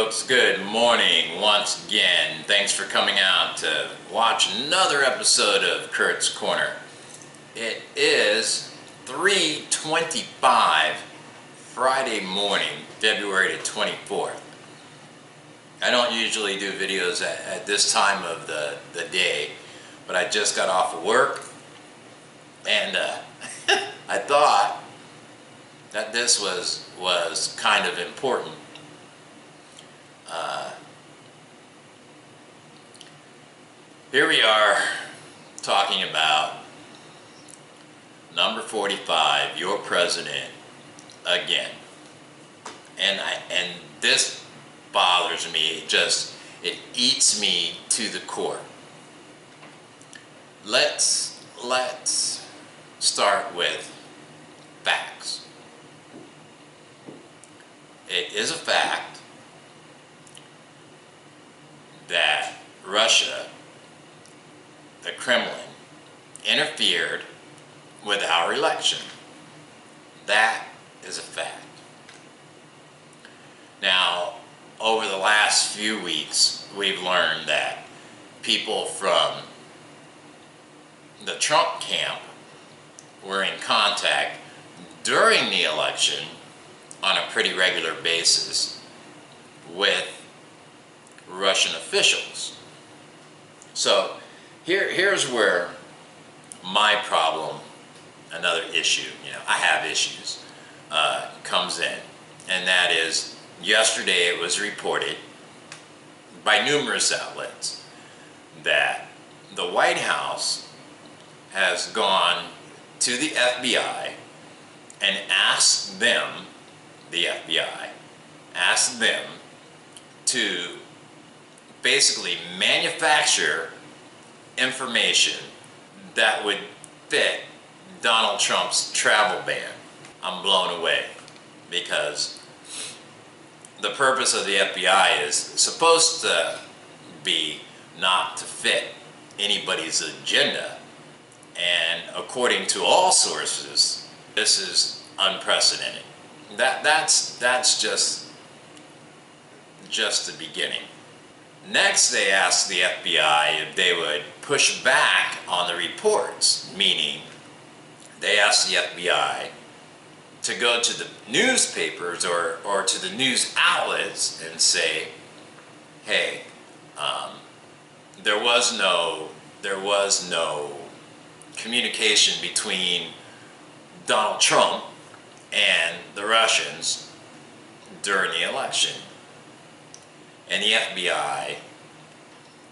folks, good morning once again. Thanks for coming out to watch another episode of Kurt's Corner. It is 3:25 Friday morning, February the 24th. I don't usually do videos at this time of the day, but I just got off of work and I thought that this was kind of important. Here we are talking about number 45, your president, again. And this bothers me. It eats me to the core. Let's start with facts. It is a fact that Russia, the Kremlin, interfered with our election. That is a fact. Now, over the last few weeks, we've learned that people from the Trump camp were in contact during the election on a pretty regular basis with Russian officials. So here's where my problem, another issue, I have issues, comes in. And that is, yesterday it was reported by numerous outlets that the White House has gone to the FBI and asked them, the FBI, asked them to basically manufacture information that would fit Donald Trump's travel ban. I'm blown away, because the purpose of the FBI is supposed to be not to fit anybody's agenda. And according to all sources, this is unprecedented. That's just the beginning. Next, they asked the FBI if they would push back on the reports, meaning they asked the FBI to go to the newspapers or to the news outlets and say, hey, there was no communication between Donald Trump and the Russians during the election. And the FBI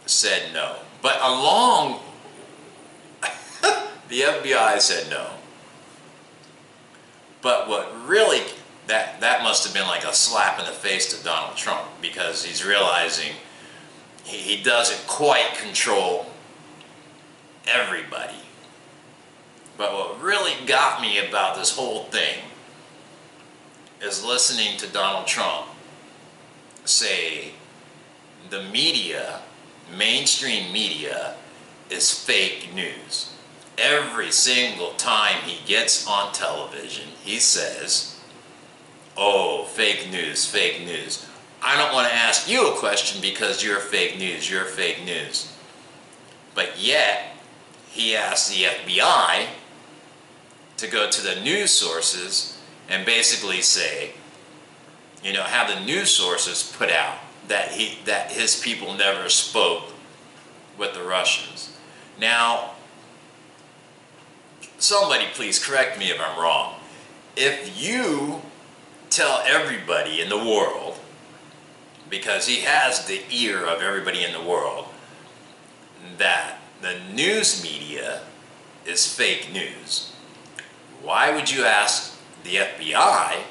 said no. But the FBI said no. But what really, that must have been like a slap in the face to Donald Trump, because he's realizing he doesn't quite control everybody. But what really got me about this whole thing is listening to Donald Trump say the media, mainstream media, is fake news. Every single time he gets on television, he says, oh, fake news, fake news. I don't want to ask you a question because you're fake news, you're fake news. But yet, he asked the FBI to go to the news sources and basically say, have the news sources put out that his people never spoke with the Russians. Now, somebody please correct me if I'm wrong. If you tell everybody in the world, because he has the ear of everybody in the world, that the news media is fake news, why would you ask the FBI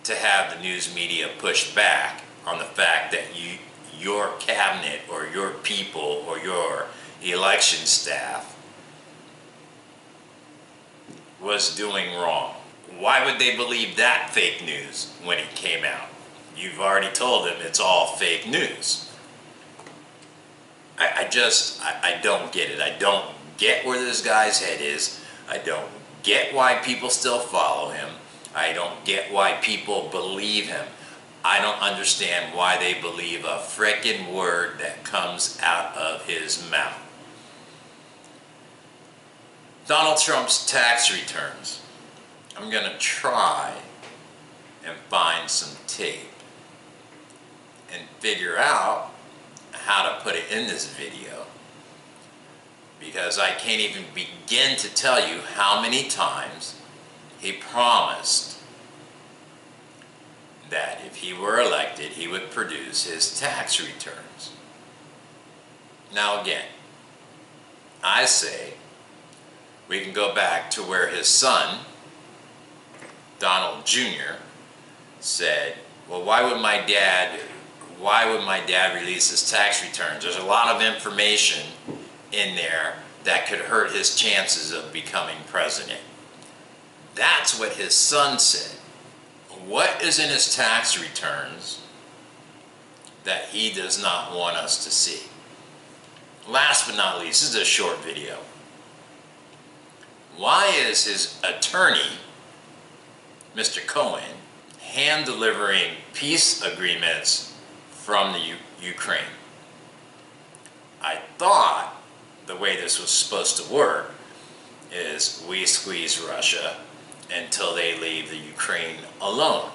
to have the news media push back on the fact that your cabinet or your people or your election staff was doing wrong? Why would they believe that fake news when it came out? You've already told them it's all fake news. I don't get it. I don't get where this guy's head is. I don't get why people still follow him. I don't get why people believe him. I don't understand why they believe a frickin' word that comes out of his mouth. Donald Trump's tax returns. I'm going to try and find some tape and figure out how to put it in this video, because I can't even begin to tell you how many times he promised that if he were elected, he would produce his tax returns. Now again, I say we can go back to where his son, Donald Jr., said, well, why would my dad release his tax returns? There's a lot of information in there that could hurt his chances of becoming president. That's what his son said. What is in his tax returns that he does not want us to see? Last but not least, this is a short video. Why is his attorney, Mr. Cohen, hand-delivering peace agreements from the Ukraine? I thought the way this was supposed to work is we squeeze Russia until they leave the Ukraine alone.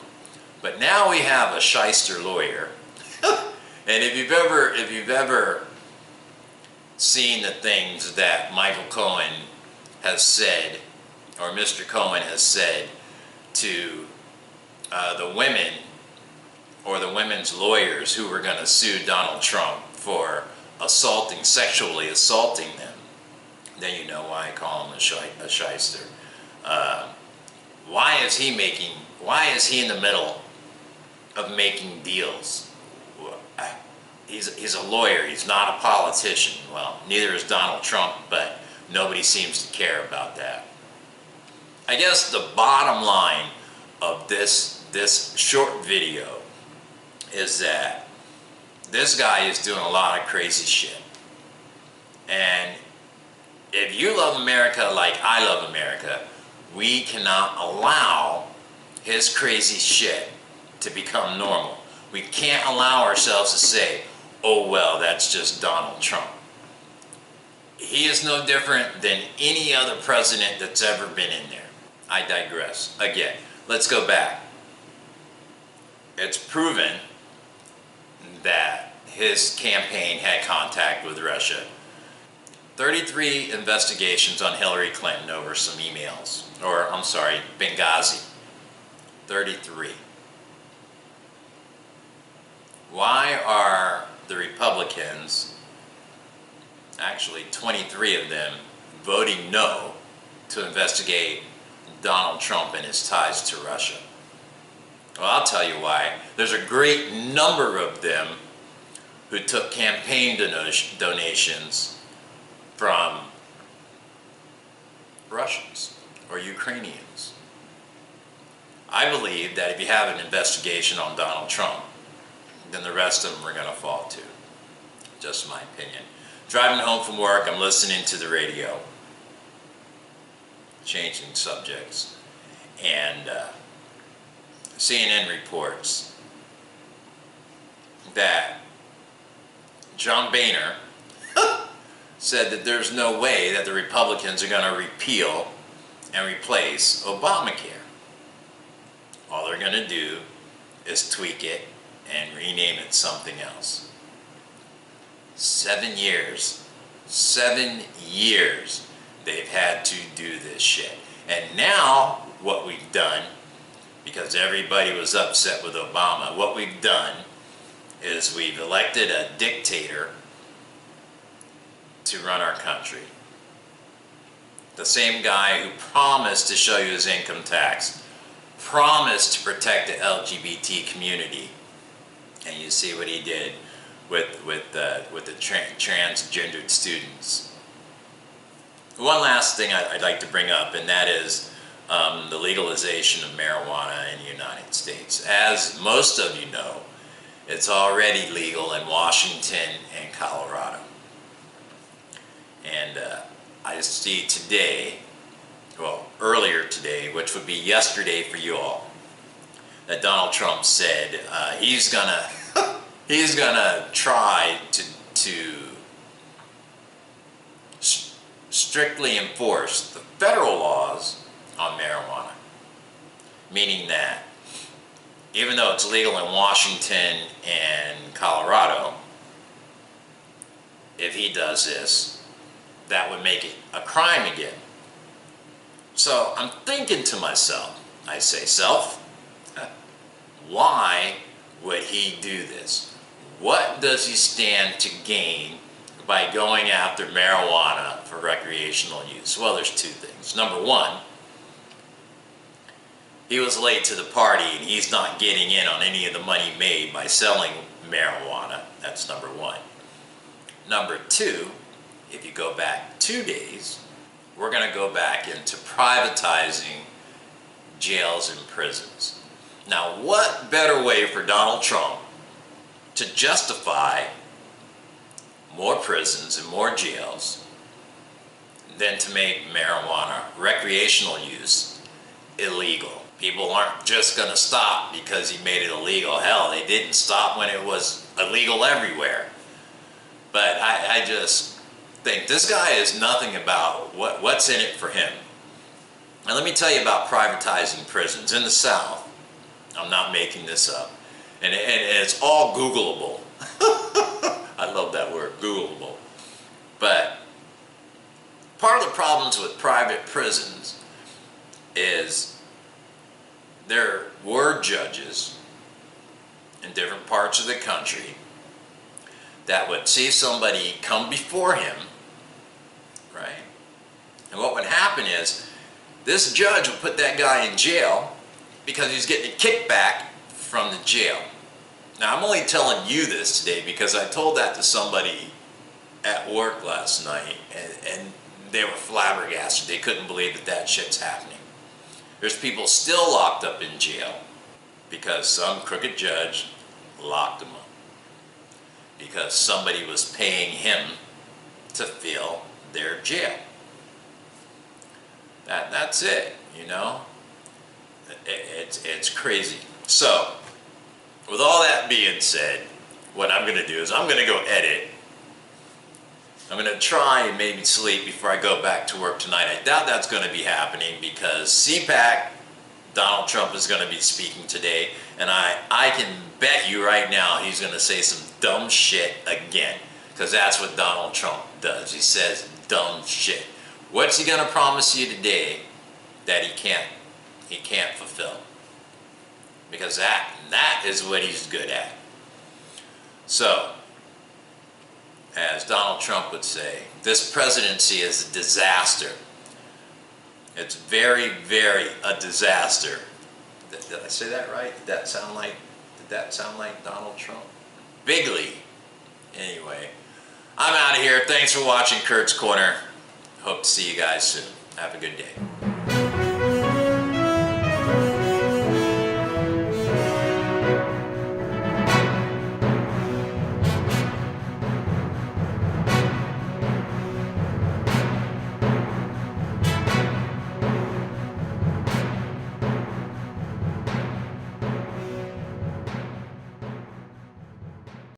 But now we have a shyster lawyer. And if you've ever seen the things that Michael Cohen has said, or Mr. Cohen has said to the women or the women's lawyers who were going to sue Donald Trump for sexually assaulting them, then you know why I call him a shyster. Why is he in the middle of making deals? He's a lawyer, he's not a politician. Well, neither is Donald Trump, but nobody seems to care about that. I guess the bottom line of this short video is that this guy is doing a lot of crazy shit. And if you love America like I love America, we cannot allow his crazy shit to become normal. We can't allow ourselves to say, oh well, that's just Donald Trump. He is no different than any other president that's ever been in there. I digress. Again, let's go back. It's proven that his campaign had contact with Russia. 33 investigations on Hillary Clinton over some emails. Or, I'm sorry, Benghazi. 33. Why are the Republicans, actually 23 of them, voting no to investigate Donald Trump and his ties to Russia? Well, I'll tell you why. There's a great number of them who took campaign donations from Russians or Ukrainians. I believe that if you have an investigation on Donald Trump, then the rest of them are going to fall too. Just my opinion. Driving home from work, I'm listening to the radio, changing subjects, and CNN reports that John Boehner said that there's no way that the Republicans are going to repeal and replace Obamacare. All they're going to do is tweak it and rename it something else. 7 years. 7 years they've had to do this shit. And now what we've done, because everybody was upset with Obama, what we've done is we've elected a dictator to run our country. The same guy who promised to show you his income tax, promised to protect the LGBT community, and you see what he did with the transgendered students. One last thing I'd like to bring up, and that is the legalization of marijuana in the United States. As most of you know, it's already legal in Washington and Colorado. And I see today, well, earlier today, which would be yesterday for you all, that Donald Trump said he's gonna he's gonna try to strictly enforce the federal laws on marijuana, meaning that even though it's legal in Washington and Colorado, if he does this, that would make it a crime again. So I'm thinking to myself, I say, self, why would he do this? What does he stand to gain by going after marijuana for recreational use? Well, there's two things. Number one, he was late to the party and he's not getting in on any of the money made by selling marijuana. That's number one. Number two, if you go back 2 days, we're going to go back into privatizing jails and prisons. Now, what better way for Donald Trump to justify more prisons and more jails than to make marijuana recreational use illegal? People aren't just going to stop because he made it illegal. Hell, they didn't stop when it was illegal everywhere. But I just think this guy is nothing about what's in it for him. And let me tell you about privatizing prisons in the South. I'm not making this up. And it's all Googleable. I love that word, Googleable. But part of the problems with private prisons is there were judges in different parts of the country that would see somebody come before him, right? And what would happen is this judge would put that guy in jail because he's getting a kickback from the jail. Now, I'm only telling you this today because I told that to somebody at work last night, and they were flabbergasted. They couldn't believe that that shit's happening. There's people still locked up in jail because some crooked judge locked them up because somebody was paying him to fill their jail. That's it, you know? It's crazy. So, with all that being said, what I'm going to do is I'm going to go edit. I'm going to try and maybe sleep before I go back to work tonight. I doubt that's going to be happening because CPAC, Donald Trump is going to be speaking today, and I can bet you right now he's going to say some dumb shit again, because that's what Donald Trump does. He says dumb shit. What's he going to promise you today that he can't fulfill? Because that is what he's good at. So, as Donald Trump would say, this presidency is a disaster. It's very, very a disaster. Did I say that right? Did that sound like Donald Trump? Bigly. Anyway, I'm out of here. Thanks for watching Kurt's Corner. Hope to see you guys soon. Have a good day.